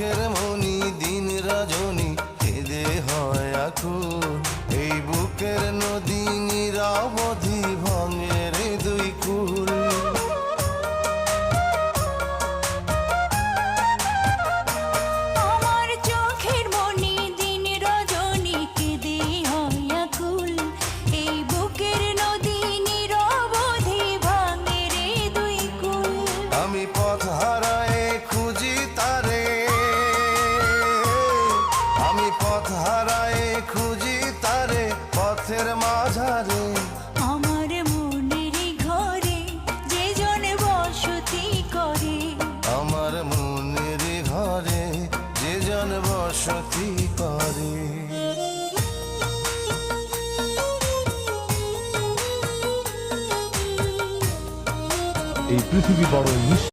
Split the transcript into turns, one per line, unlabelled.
চোখের মনি দিন রজনী কেঁদে হয় আকুল। এই বুকের নদী নিরবধি ভাঙে রে দুই কুল।
আমার চোখের মনি দিন রজনী কেঁদে হয় আকুল। এই বুকের নদী নিরবধি ভাঙে রে দুই কুল।
আমি পথ হারায়ে খুঁজি তারে, আমি পথ হারায়ে খুঁজি তারে পথের মাঝারে।
আমার মনের ঘরে যে জন বসতি করে,
আমার মনের ঘরে যে জন বসতি করে।
এই পৃথিবী বড়